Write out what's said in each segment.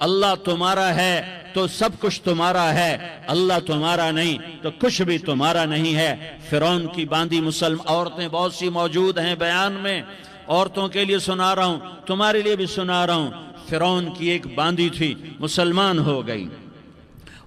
اللہ تمہارا ہے تو سب کچھ تمہارا ہے، اللہ تمہارا نہیں تو کچھ بھی تمہارا نہیں ہے۔ فرعون کی باندھی مسلم عورتیں بہت سی موجود ہیں بیان میں، عورتوں کے لیے سنا رہا ہوں، تمہارے لیے بھی سنا رہا ہوں۔ فرعون کی ایک باندھی تھی، مسلمان ہو گئی۔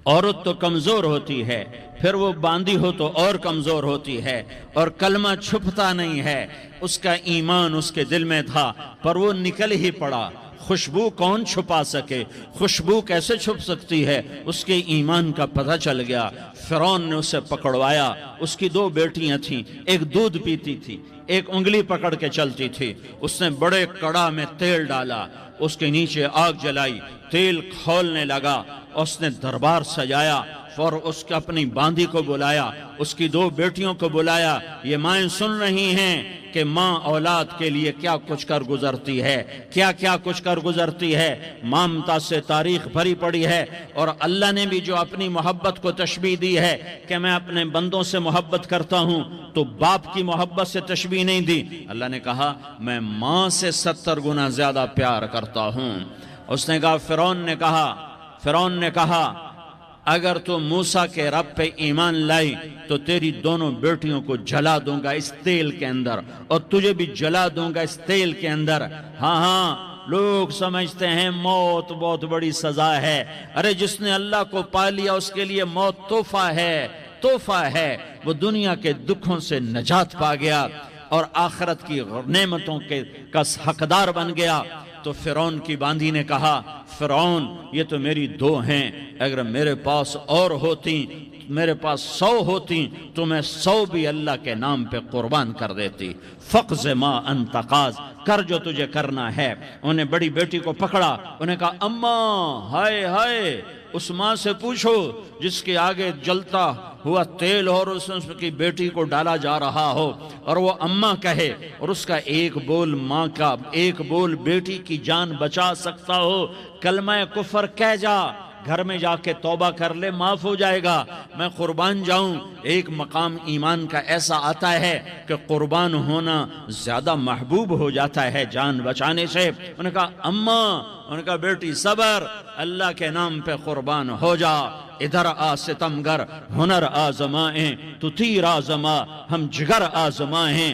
عورت تو کمزور ہوتی ہے، پھر وہ باندھی ہو تو اور کمزور ہوتی ہے، اور کلمہ چھپتا نہیں ہے۔ اس کا ایمان اس کے دل میں تھا، پر وہ نکل ہی پڑا۔ خوشبو کون چھپا سکے؟ خوشبو کیسے چھپ سکتی ہے؟ اس کے ایمان کا پتہ چل گیا۔ فرعون نے اسے پکڑوایا۔ اس کی 2 بیٹیاں تھیں، ایک دودھ پیتی تھی، ایک انگلی پکڑ کے چلتی تھی۔ اس نے بڑے کڑا میں تیل ڈالا، اس کے نیچے آگ جلائی، تیل کھولنے لگا، اس نے دربار سجایا، اور اس کے اپنی باندھی کو بلایا، اس کی 2 بیٹیوں کو بلایا۔ یہ مائیں سن رہی ہیں کہ ماں اولاد کے لیے کیا کچھ کر گزرتی ہے، کیا کچھ کر گزرتی ہے۔ مامتا سے تاریخ بھری پڑی ہے، اور اللہ نے بھی جو اپنی محبت کو تشبیہ دی ہے کہ میں اپنے بندوں سے محبت کرتا ہوں، تو باپ کی محبت سے تشبیہ نہیں دی۔ اللہ نے کہا میں ماں سے 70 گنا زیادہ پیار کرتا ہوں۔ اس نے کہا فرعون نے کہا اگر تو موسیٰ کے رب پہ ایمان لائی تو تیری دونوں بیٹیوں کو جلا دوں گا اس تیل کے اندر، اور تجھے بھی جلا دوں گا اس تیل کے اندر۔ ہاں لوگ سمجھتے ہیں موت بہت بڑی سزا ہے۔ ارے جس نے اللہ کو پا لیا اس کے لیے موت تحفہ ہے۔ وہ دنیا کے دکھوں سے نجات پا گیا اور آخرت کی نعمتوں کا حقدار بن گیا۔ تو فرعون کی باندھی نے کہا فرعون یہ تو میری 2 ہیں، اگر میرے پاس اور ہوتی، میرے پاس 100 ہوتی تو میں 100 بھی اللہ کے نام پہ قربان کر دیتی۔ فقض ما انت قاض، کر جو تجھے کرنا ہے۔ انہیں بڑی بیٹی کو پکڑا، انہیں کہا اماں ہائے اس ماں سے پوچھو جس کے آگے جلتا ہوا تیل اور اس کی بیٹی کو ڈالا جا رہا ہو، اور وہ اماں کہے، اور اس کا ایک بول ماں کا، ایک بول بیٹی کی جان بچا سکتا ہو، کلمہ کفر کہہ جا، گھر میں جا کے توبہ کر لے، معاف ہو جائے گا، میں قربان جاؤں۔ ایک مقام ایمان کا ایسا آتا ہے کہ قربان ہونا زیادہ محبوب ہو جاتا ہے جان بچانے سے۔ انہوں نے کہا اماں، انہوں نے کہا بیٹی صبر، اللہ کے نام پہ قربان ہو جا۔ ادھر آ ستمگر، ہنر آزمائیں تو تیر آزما، ہم جگر آزمائیں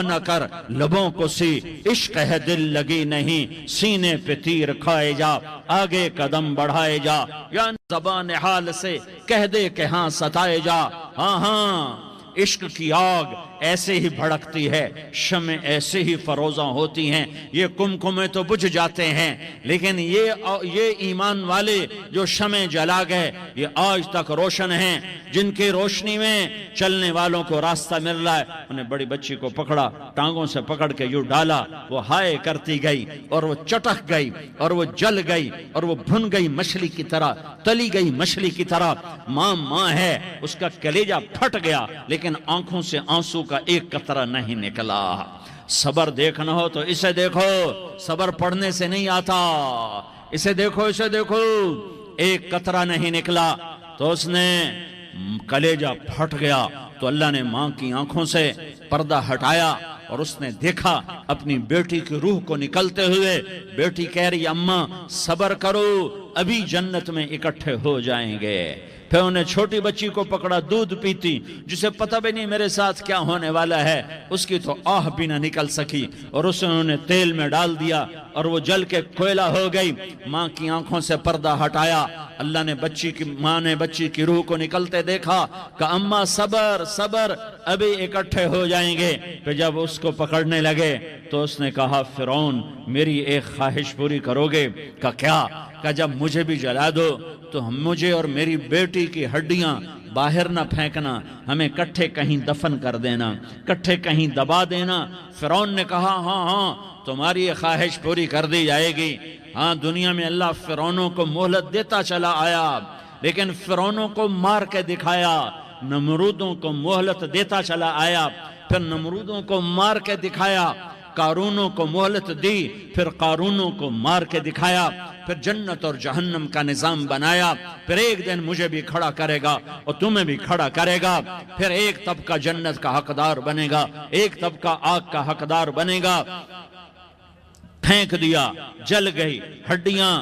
نہ کر لبوں کو سی، عشق ہے دل لگی نہیں، سینے پہ تیر کھائے جا، آگے قدم بڑھائے جا، یا زبان حال سے کہہ دے کہ ہاں ستائے جا۔ ہاں عشق کی آگ ایسے ہی بھڑکتی ہے، شمع ایسے ہی فروزاں ہوتی ہیں، یہ کمکمے تو بجھ جاتے ہیں، لیکن یہ ایمان والے جو شمع جلا گئے یہ آج تک روشن ہیں، جن کی روشنی میں چلنے والوں کو راستہ مل رہا ہے۔ انہیں بڑی بچی کو پکڑا، ٹانگوں سے پکڑ کے یوں ڈالا، وہ ہائے کرتی گئی اور وہ چٹک گئی اور وہ جل گئی اور وہ بھن گئی مچھلی کی طرح، تلی گئی مچھلی کی طرح۔ ماں ہے، اس کا کلیجہ پھٹ گیا، لیکن آنکھوں سے آنسو کا ایک قطرہ نہیں نکلا۔ صبر دیکھنا ہو تو اسے دیکھو، صبر پڑھنے سے نہیں آتا، اسے دیکھو ایک قطرہ نہیں نکلا تو اس نے کلیجہ پھٹ گیا۔ تو اللہ نے ماں کی آنکھوں سے پردہ ہٹایا اور اس نے دیکھا اپنی بیٹی کی روح کو نکلتے ہوئے۔ بیٹی کہہ رہی اماں صبر کرو، ابھی جنت میں اکٹھے ہو جائیں گے۔ پھر انہیں چھوٹی بچی کو پکڑا، دودھ پیتی، جسے پتہ بھی نہیں میرے ساتھ کیا ہونے والا ہے، اس کی تو آہ بھی نہ نکل سکی، اور اسے انہوں نے تیل میں ڈال دیا اور وہ جل کے کوئلہ ہو گئی۔ ماں کی آنکھوں سے پردہ ہٹایا، اللہ نے ماں نے بچی کی روح کو نکلتے دیکھا کہ اماں صبر ابھی اکٹھے ہو جائیں گے۔ پھر جب اس کو پکڑنے لگے تو اس نے کہا فرعون میری ایک خواہش پوری کرو گے؟ کیا؟ کہ جب مجھے بھی جلا دو تو مجھے اور میری بیٹی کی ہڈیاں باہر نہ پھینکنا، ہمیں کٹھے کہیں دفن کر دینا، کٹھے کہیں دبا دینا۔ فرعون نے کہا ہاں تمہاری یہ خواہش پوری کر دی جائے گی۔ ہاں دنیا میں اللہ فرعونوں کو مہلت دیتا چلا آیا، لیکن فرعونوں کو مار کے دکھایا، نمرودوں کو مہلت دیتا چلا آیا، پھر نمرودوں کو مار کے دکھایا، قارونوں کو مہلت دی، پھر قارونوں کو مار کے دکھایا، پھر جنت اور جہنم کا نظام بنایا، پھر ایک دن مجھے بھی کھڑا کرے گا اور تمہیں بھی کھڑا کرے گا، پھر ایک طبقہ جنت کا حقدار بنے گا، ایک طبقہ آگ کا حقدار بنے گا۔ پھینک دیا، جل گئی ہڈیاں،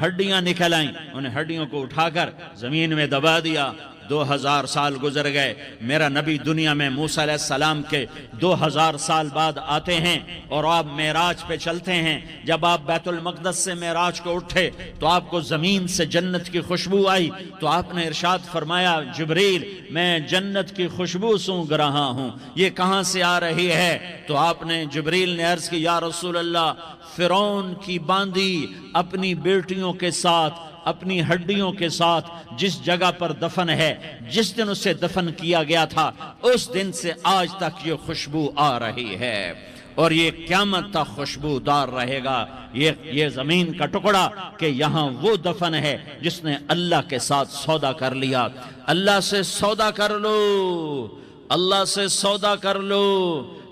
ہڈیاں نکل آئیں، انہیں ہڈیوں کو اٹھا کر زمین میں دبا دیا۔ 2000 سال گزر گئے، میرا نبی دنیا میں موسیٰ علیہ السلام کے 2000 سال بعد آتے ہیں اور آپ معراج پہ چلتے ہیں۔ جب آپ بیت المقدس سے معراج کو اٹھے تو آپ کو زمین سے جنت کی خوشبو آئی، تو آپ نے ارشاد فرمایا جبریل میں جنت کی خوشبو سونگھ رہا ہوں، یہ کہاں سے آ رہی ہے؟ تو آپ نے جبریل نے عرض کی یا رسول اللہ، فرعون کی باندی اپنی بیٹیوں کے ساتھ، اپنی ہڈیوں کے ساتھ جس جگہ پر دفن ہے، جس دن اسے دفن کیا گیا تھا، اس دن سے آج تک یہ خوشبو آ رہی ہے اور یہ قیامت تک خوشبودار رہے گا۔ یہ زمین کا ٹکڑا کہ یہاں وہ دفن ہے جس نے اللہ کے ساتھ سودا کر لیا۔ اللہ سے سودا کر لو، اللہ سے سودا کر لو۔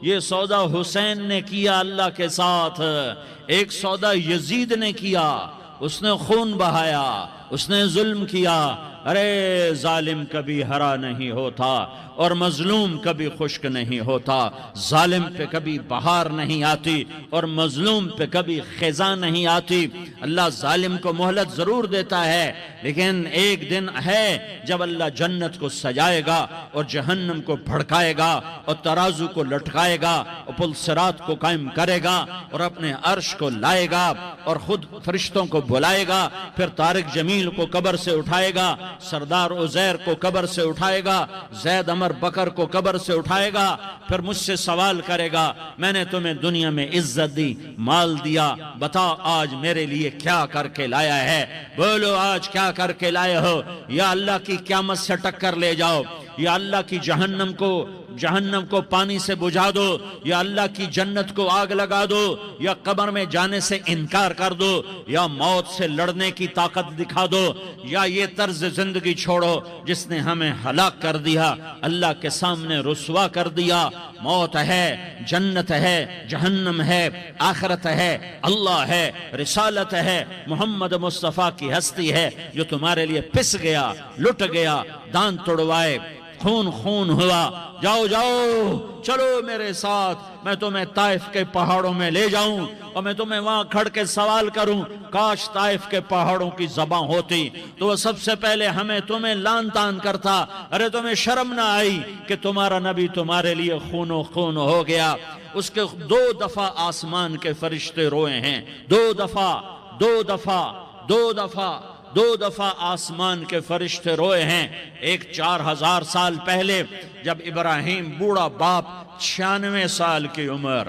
یہ سودا حسین نے کیا اللہ کے ساتھ، ایک سودا یزید نے کیا، اس نے خون بہایا، اس نے ظلم کیا۔ ارے ظالم کبھی ہرا نہیں ہوتا اور مظلوم کبھی خشک نہیں ہوتا، ظالم پہ کبھی بہار نہیں آتی اور مظلوم پہ کبھی خزاں نہیں آتی۔ اللہ ظالم کو مہلت ضرور دیتا ہے، لیکن ایک دن ہے جب اللہ جنت کو سجائے گا اور جہنم کو بھڑکائے گا اور ترازو کو لٹکائے گا اور پل صراط کو قائم کرے گا اور اپنے عرش کو لائے گا اور خود فرشتوں کو بلائے گا، پھر طارق جمیل کو قبر سے اٹھائے گا، سردار عزیر کو قبر سے اٹھائے گا، زید عمر بکر کو قبر سے اٹھائے گا، پھر مجھ سے سوال کرے گا میں نے تمہیں دنیا میں عزت دی، مال دیا، بتا آج میرے لیے کیا کر کے لایا ہے؟ بولو آج کیا کر کے لائے ہو؟ یا اللہ کی قیامت سے ٹکر لے جاؤ، یا اللہ کی جہنم کو پانی سے بجھا دو، یا اللہ کی جنت کو آگ لگا دو، یا قبر میں جانے سے انکار کر دو، یا موت سے لڑنے کی طاقت دکھا دو، یا یہ طرز زندگی چھوڑو جس نے ہمیں ہلاک کر دیا، اللہ کے سامنے رسوا کر دیا۔ موت ہے، جنت ہے، جہنم ہے، آخرت ہے، اللہ ہے، رسالت ہے، محمد مصطفیٰ کی ہستی ہے جو تمہارے لیے پس گیا، لٹ گیا، دان توڑوائے، خون ہوا۔ جاؤ چلو میرے ساتھ، میں تمہیں طائف کے پہاڑوں میں لے جاؤں اور میں تمہیں وہاں کھڑ کے سوال کروں، کاش طائف کے پہاڑوں کی زبان ہوتی تو وہ سب سے پہلے تمہیں لان تان کرتا۔ ارے تمہیں شرم نہ آئی کہ تمہارا نبی تمہارے لیے خون و خون ہو گیا؟ اس کے 2 دفعہ آسمان کے فرشتے روئے ہیں، 2 دفعہ آسمان کے فرشتے روئے ہیں۔ ایک 4000 سال پہلے جب ابراہیم بوڑھا باپ 96 سال کی عمر،